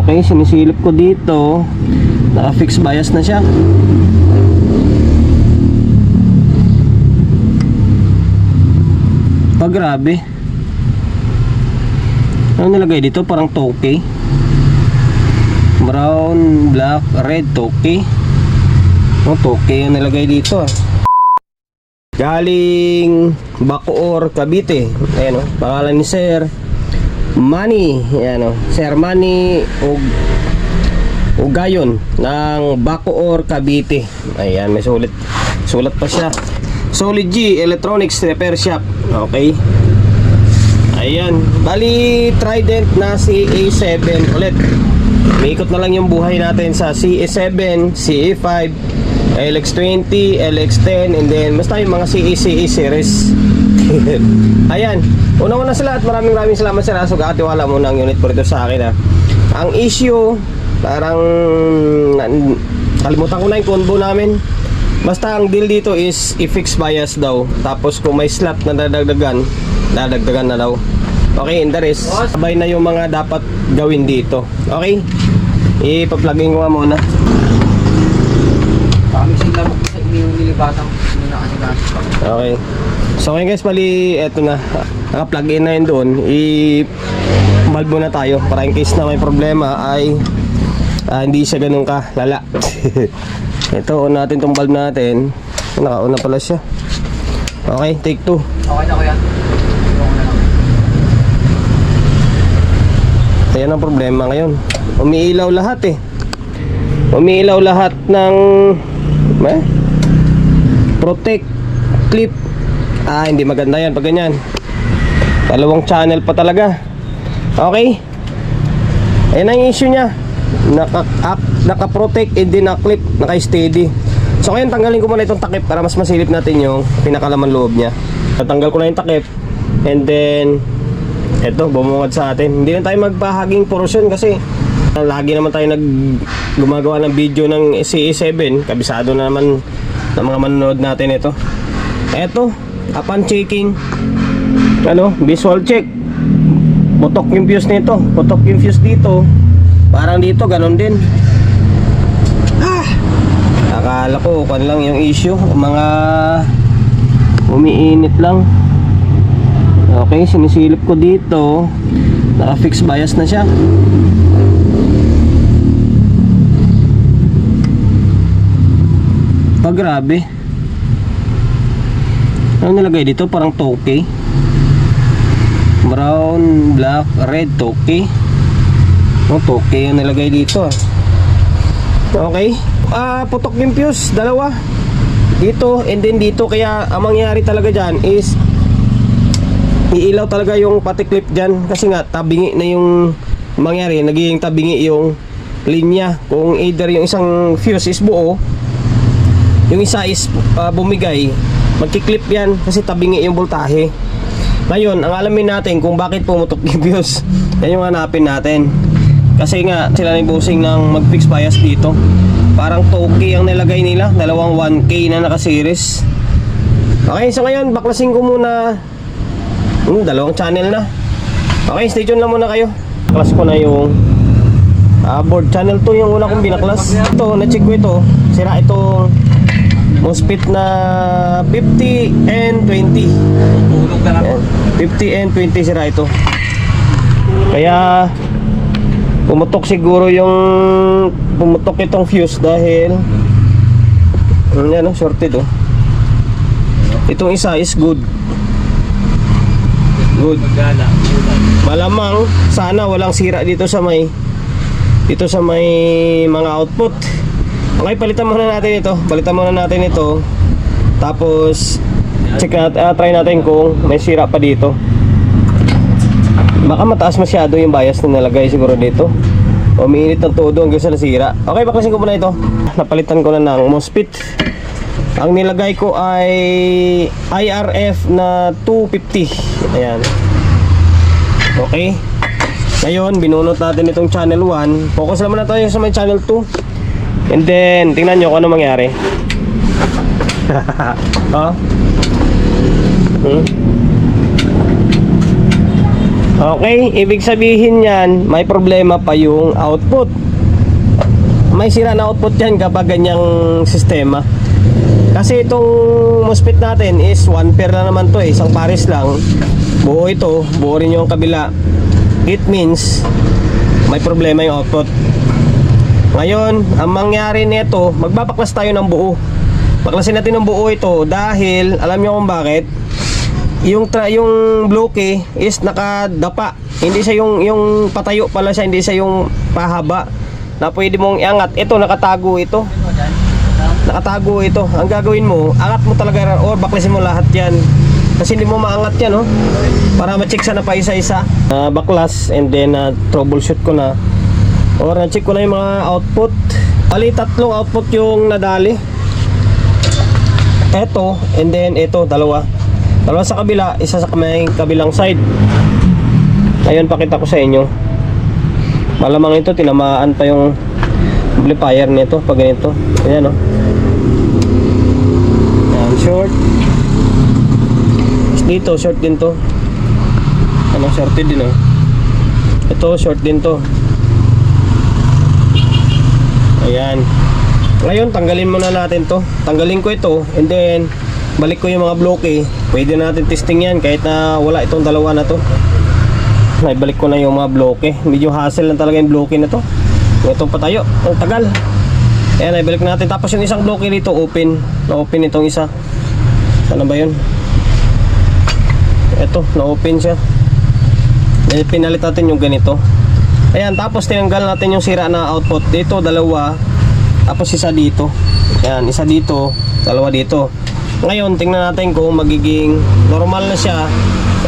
Okay, sinisilip ko dito. Naka-fix bias na siya. Grabe. Ano nilagay dito? Parang toke. Brown, black, red, toke. Oh, toke yung nilagay dito. Galing Bacoor, Cavite. Ayan o, pangalan ni Sir Manny. Ayan o, Sir Manny Ugayon ng Bacoor, Cavite. Ayan, may sulat pa siya. Solid G Electronics Repair Shop. Okay. Ayan. Bali, Trident na CE7 ulit. May ikot na lang yung buhay natin sa CE7, CE5, LX20, LX10, and then basta yung mga CE series. Ayan. Una-una sa lahat, maraming salamat sa Raso. Kakatiwala mo ng unit po rito sa akin. Ang issue, parang kalimutan ko na yung combo namin. Basta ang deal dito is i-fix bias daw. Tapos kung may slot na dadagdagan na daw. Okay, and the rest, sabay na yung mga dapat gawin dito. Okay? Ipa-plugin ko muna. Pamising lang mo sa nilibatan mo na kasi. Okay. So ngayon guys, bali eto na. Naka-plug in na yun doon. I-valve muna tayo para in case na may problema ay hindi siya ganun ka lala. Ito, on natin itong valve natin. Naka-on na pala siya. Okay, take 2. Okay na ko yan. Ayan ang problema ngayon. Umiilaw lahat eh. Umiilaw lahat ng protect clip. Hindi maganda yan pag ganyan. Dalawang channel pa talaga. Okay. Ayan ang issue niya. Naka-protect and then naka-clip, naka-steady. So ngayon tanggalin ko muna itong takip para mas masilip natin yung pinakalaman loob niya. Tatanggal ko na yung takip. And then eto, bumungad sa atin. Hindi na tayo magpahaging portion kasi lagi naman tayo gumagawa ng video ng CE7. Kabisado na naman ng mga manonood natin ito. Eto, upon checking, visual check. Putok yung fuse nito. Putok yung fuse dito. Parang dito, ganun din. Akala ko, kan lang yung issue. Mga umiinit lang. Okay, sinisilip ko dito. Naka-fix bias na siya. Grabe. Ano nilagay dito? Parang toke. Brown, black, red, toke. Toke yung nilagay dito. Okay. Putok yung fuse, dalawa. Dito and then dito. Kaya ang mangyayari talaga dyan is iilaw talaga yung pati clip dyan. Kasi nga tabingi na yung mangyari. Nagiging tabingi yung linya. Kung either yung isang fuse is buo, yung isa is bumigay, magkiklip yan kasi tabingi yung voltahe. Ngayon, ang alamin natin kung bakit pumutok yung fuse, yan yung hanapin natin. Kasi nga sila ni bossing ng mag-fix bias dito. Parang toke ang nilagay nila. Dalawang 1K na naka-series. Okay, so ngayon baklasin ko muna. Dalawang channel na. Okay, stay tuned lang muna kayo. Baklas ko na yung board. Channel 2 yung una kong binaklas. Ito, na-check ko ito. Sira itong MOSFET na 50 and 20. 50 and 20 sira ito. Kaya pumutok siguro itong fuse dahil shorted oh. Itong isa is good. Malamang sana walang sira dito sa may mga output. Okay, palitan muna natin ito. Tapos try natin kung may sira pa dito. Baka mataas masyado yung bias na nalagay siguro dito. Umiinit ng todo hanggang sa nasira. Okay, baklasin ko muna ito. Napalitan ko na ng MOSFET. Ang nilagay ko ay IRF na 250. Ayan. Okay. Ngayon, binunot natin itong channel 1. Focus naman na tayo sa may channel 2. And then, tingnan nyo kung ano mangyari. Okay, ibig sabihin yan, may problema pa yung output. May sira na output yan kapag ganyang sistema. Kasi itong MOSFET natin is 1 pair lang naman to eh, isang pares lang. Buo ito, buo rin yung kabila. It means may problema yung output. Ngayon, ang mangyari nito, magbabaklas tayo ng buo. Baklasin natin ng buo ito dahil alam niyo kung bakit? Yung bloke is nakadapa. Hindi siya yung patayo pala siya, hindi siya yung pahaba na pwede mong iangat. Ito nakatago ito. Nakatago ito. Ang gagawin mo, angat mo talaga or baklasin mo lahat 'yan. Kasi hindi mo maangat 'yan, oh. Para ma-check sana pa isa-isa. Baklas and then troubleshoot ko na. Or na-check ko na yung mga output. Bali tatlong output yung nadali. Ito and then ito dalawa. Dalawa sa kabila, isa sa kabilang side. Ayun, pakita ko sa inyo. Malamang ito tinamaan pa yung amplifier nito pag ganito. Ayan, oh. Ayan, short. Dito short din to. Ano, shorted din, oh. Ito short din to. Ayan. Ngayon, tanggalin muna natin to. Tanggalin ko ito and then balik ko yung mga bloke. Pwede natin testing yan kahit na wala itong dalawa na to. Naibalik ko na yung mga bloke. Medyo hassle lang talaga yung bloke na to. Itong patayo, ang tagal. Ayan, naibalik natin. Tapos yung isang bloke dito open. Na-open itong isa. Ano ba yun? Ito, na-open siya. Pinalit natin yung ganito. Ayan, tapos tinanggal natin yung sira na output. Dito, dalawa. Tapos isa dito. Ayan, isa dito, dalawa dito. Ngayon, tingnan natin kung magiging normal na siya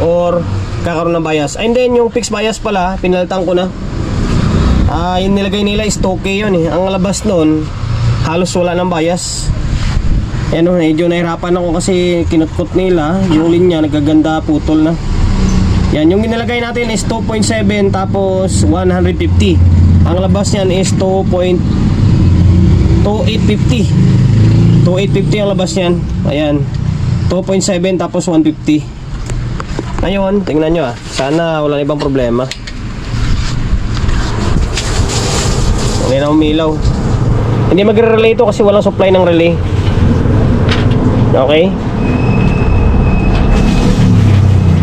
or kakaroon ng bias. And then, yung fixed bias pala, pinalitan ko na. Yung nilagay nila is 2K yun eh. Ang labas nun, halos wala ng bias. Ayan, medyo nahirapan ako kasi kinutkot nila. Yung linya, nagaganda, putol na. Yan, yung nilagay natin is 2.7 tapos 150. Ang labas niyan is 2850 ang labas niyan. Ayan, 2.7 tapos 150. Ngayon, tingnan nyo sana wala ibang problema. Hindi na umilaw. Hindi magre-relay ito kasi walang supply ng relay. Okay.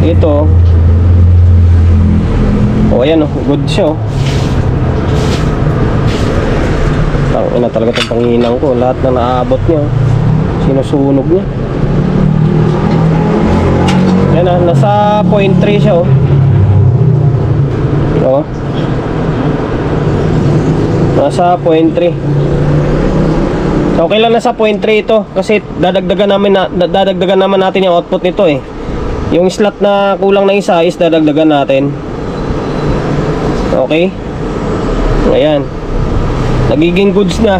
Ito. Ayan, good siya. Ina talaga itong panginang ko. Lahat na naabot niya, sinusunog niya. Yan na, nasa 0.3 siya, oh. Oh. Nasa 0.3. So okay lang nasa 0.3 ito kasi dadagdagan naman natin yung output nito eh. Yung slot na kulang na isa is dadagdagan natin. Okay. Ayan. Nagiging goods na.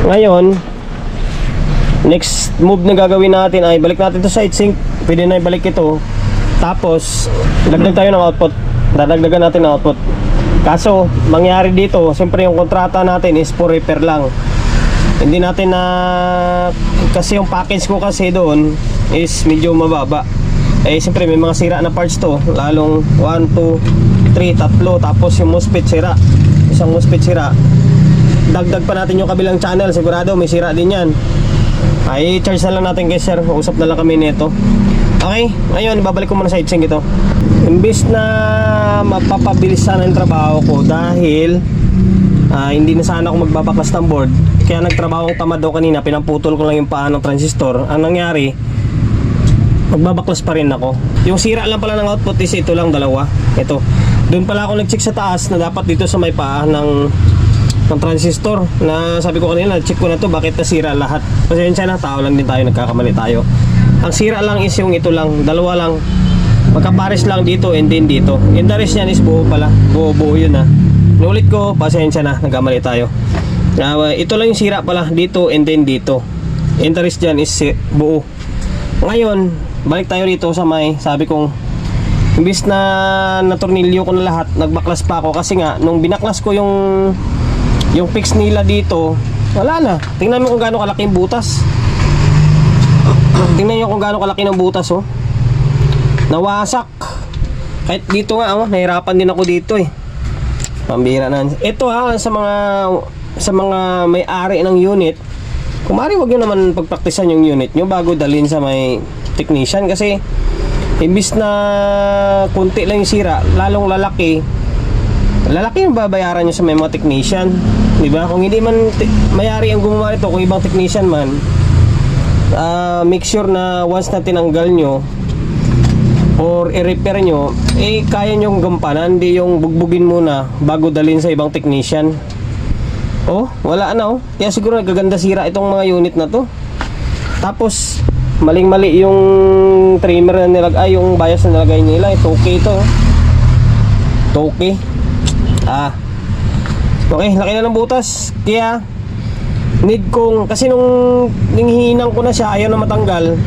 Ngayon, next move na gagawin natin ay balik natin to sa heatsink. Pwede na ibalik ito. Tapos, dagdag tayo ng output. Dadagdagan natin ng output. Kaso, mangyari dito, siyempre yung kontrata natin is for repair lang. Hindi natin na... Kasi yung package ko kasi doon is medyo mababa. Eh, siyempre may mga sira na parts to. Lalong 1, 2, 3, tatlo. Tapos yung MOSFET sira. Isang MOSFET sira. Dagdag pa natin yung kabilang channel, sigurado may sira din yan. Ay charge na lang natin kay sir, usap na lang kami nito. Okay, ngayon babalik ko muna sa heatsink ito. Imbis na mapapabilis sana yung trabaho ko dahil hindi na sana ako magbabaklas ng board. Kaya nagtrabaho akong tamad daw kanina, pinamputol ko lang yung paa ng transistor. Ang nangyari, magbabaklas pa rin ako. Yung sira lang pala ng output is ito lang, dalawa. Ito, doon pala ako nag-check sa taas na dapat dito sa may paa ng transistor na sabi ko kanina, check ko na to, bakit nasira lahat. Pasensya na, tao lang din tayo, nagkakamali tayo. Ang sira lang is yung ito lang, dalawa lang, magkapares lang dito and then dito. Yung the rest yan is buo pala, buo yun ha. Nulit ko, pasensya na, nagkamali tayo. Ito lang yung sira pala, dito and then dito. Yung the rest dyan is buo. Ngayon, balik tayo dito sa may, sabi kong imbis na natornilyo ko na lahat, nagbaklas pa ako kasi nga, nung binaklas ko yung fix nila dito, wala na. Tingnan mo kung gaano kalaki yung butas. Tingnan nyo kung gaano kalaki ng butas, oh. Nawasak. Kahit dito nga, nahirapan din ako dito eh. Pambira na. Ito sa mga may-ari ng unit, kung maaari wag nyo naman pagpraktisan yung unit nyo bago dalhin sa may technician, kasi imbis na kunti lang yung sira, lalong lalaki yung babayaran nyo sa may mga technician, di ba? Kung hindi man may-ari ang gumawa ito, kung ibang technician man, make sure na once na tinanggal nyo or i-repair nyo, kaya nyong gampanan, hindi yung bugbugin muna bago dalhin sa ibang technician. Wala na. Kaya siguro nagaganda sira itong mga unit na to. Tapos maling-mali yung trimmer na nilagay, yung bias na nilagay nila. Toki ito. Toki. Okay, laki na ng butas. Kaya need kong, kasi nung ninghinang ko na siya, ayaw na matanggal.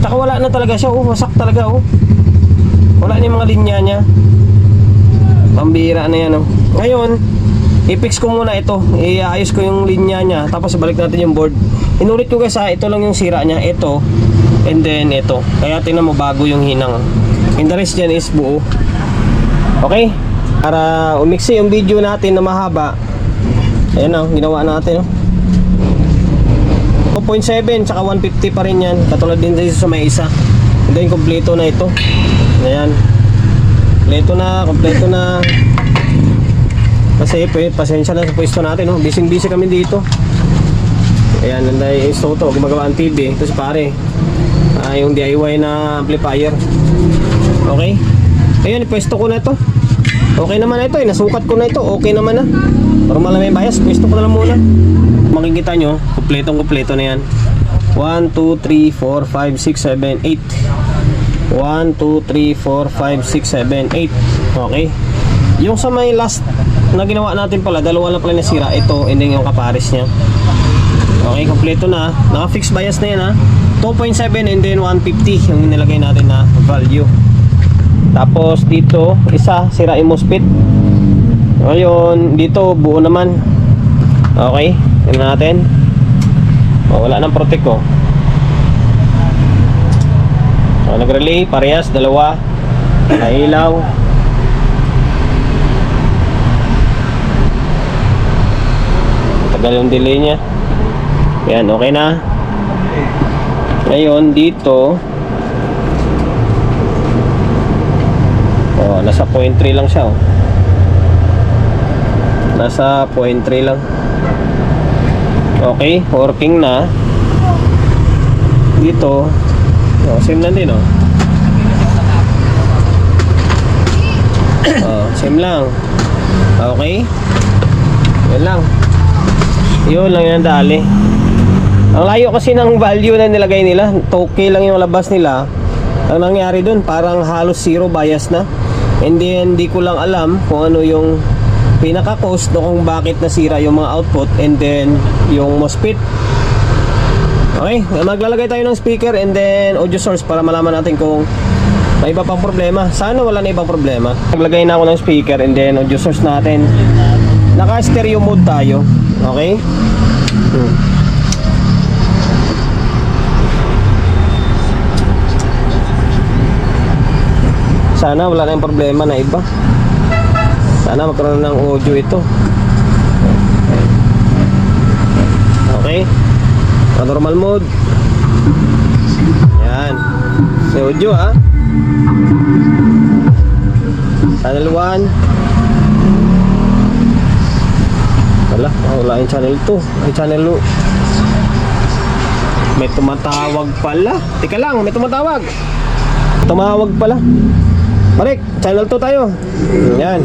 Tsaka wala na talaga siya. Wasak talaga. Wala na yung mga linya niya. Pambira na yan. Ngayon, i-fix ko muna ito. Iayos ko yung linya niya. Tapos balik natin yung board. Inulit ko guys, ito lang yung sira niya. Ito. And then ito. Kaya tingnan mo, bago yung hinang. And the rest dyan is buo. Okay? Para umiksi yung video natin na mahaba. Ayan o, ginawa natin. 2.7 tsaka 150 pa rin yan. Katulad din sa may isa. And then kompleto na ito. Ayan. Kompleto na. Kasi pasensya na sa pwesto natin, busy kami dito. Ayan, nanday Soto, gumagawa ang TV. Ito si pare, yung DIY na amplifier. Okay. Ayan, pwesto ko na ito. Okay naman na ito, nasukat ko na ito. Okay naman na. Normal na may bias, pwesto ko na lang muna. Makikita nyo, kompleto na yan. 1, 2, 3, 4, 5, 6, 7, 8. 1, 2, 3, 4, 5, 6, 7, 8. Okay. Yung sa may last na ginawa natin pala, dalawa lang pala nasira. Ito, and then yung kapares niya. Okay, kompleto na. Naka-fixed bias na yan 2.7 and then 150 yung nilagay natin na value. Tapos dito, isa, sira yung MOSFET. Ngayon, dito, buo naman. Okay, tingnan natin. Wala nang protect ko. Nag-relay, parehas, dalawa. Nailaw. Tagal yung delay niya. Yan, okay na. Ngayon, dito, nasa 0.3 lang siya. Nasa 0.3 lang. Okay, working na. Dito, same lang din, same lang. Okay. Yan lang. Yun lang yung dali. Ang layo kasi ng value na nilagay nila. Toki lang yung labas nila. Ang nangyari dun, parang halos zero bias na. And then, di ko lang alam kung ano yung pinaka-cost no, kung bakit nasira yung mga output and then yung MOSFET. Okay, maglalagay tayo ng speaker and then audio source para malaman natin kung may iba pang problema. Sana wala na ibang problema. Naglagay na ako ng speaker and then audio source natin. Naka-stereo mode tayo. Okay? Sana wala na yung problema na iba. Sana magkaroon ng audio ito. Okay? Normal mode. Yan. May audio Channel 1. Wala yung channel 2. Ay channel 2. May tumatawag pala. Teka lang, may tumatawag. Tumawag pala. Balik, channel 2 tayo. Yan.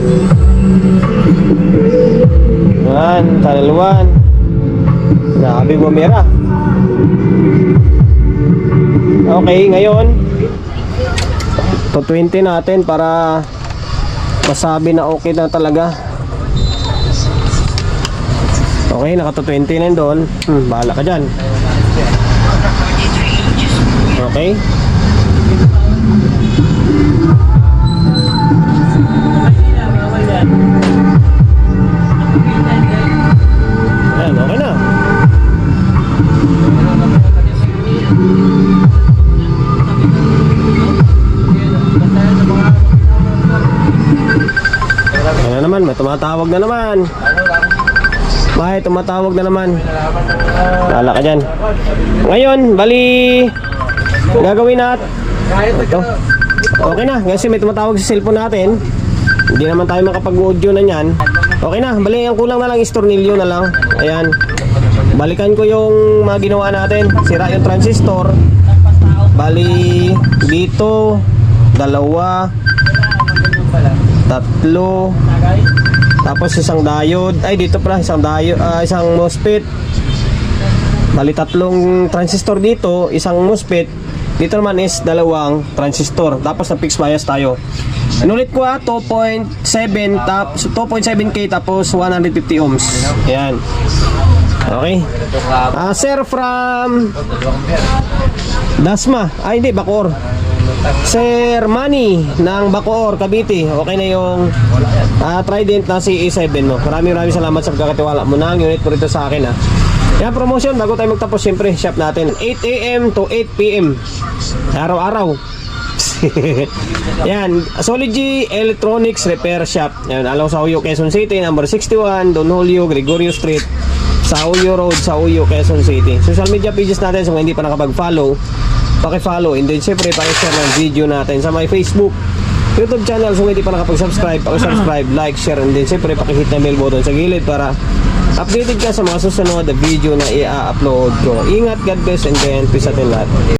Yan, channel 1. Nabi bumira. Okay, ngayon to 20 natin para masabi na okay na talaga. Okay, naka 20 na yun doon. Bahala ka dyan. Okay. Ayan, okay na. tumatawag na naman. May tumatawag na naman. Lala ka dyan. Ngayon, bali, gagawin natin. Ito. Okay na, kasi may tumatawag sa cellphone natin. Hindi naman tayo makapag-audio na yan. Okay na, bali, ang kulang na lang is tornilyo na lang. Ayan. Balikan ko yung mga ginawa natin. Sira yung transistor. Bali, dito, 2, 3, tapos isang diode. Ay, dito pala, isang diode, isang MOSFET. Bali, 3 transistor dito, isang MOSFET. Dito naman is 2 transistor. Tapos na fixed bias tayo. Inulit ko 2.7K tapos 150 ohms. Ayan. Okay. Sir from Dasma. Ay, hindi, Bacoor. Sir Manny ng Bacoor, Cavite. Okay na yung Trident na CE7 mo. Maraming salamat sa pagkakatiwala mo ng unit mo rito sa akin ha. Yan, promotion bago tayo magtapos, syempre shop natin 8 AM to 8 PM araw-araw. Yan, Soligy Electronics Repair Shop. Yan, along sa Uyo, Quezon City, number 61, Don Julio Gregorio Street, sa Uyo Road, sa Uyo, Quezon City. Social media pages natin, so kung hindi pa nakapag-follow, paki-follow, and then syempre paki-share ng video natin sa my Facebook, YouTube channel. So kung hindi pa nakapag-subscribe, paki-subscribe, like, share, and then syempre paki-hit na bell button sa gilid para updated ka sa mga susunod na video na i-upload ko. Ingat, God bless, and then peace atin lahat.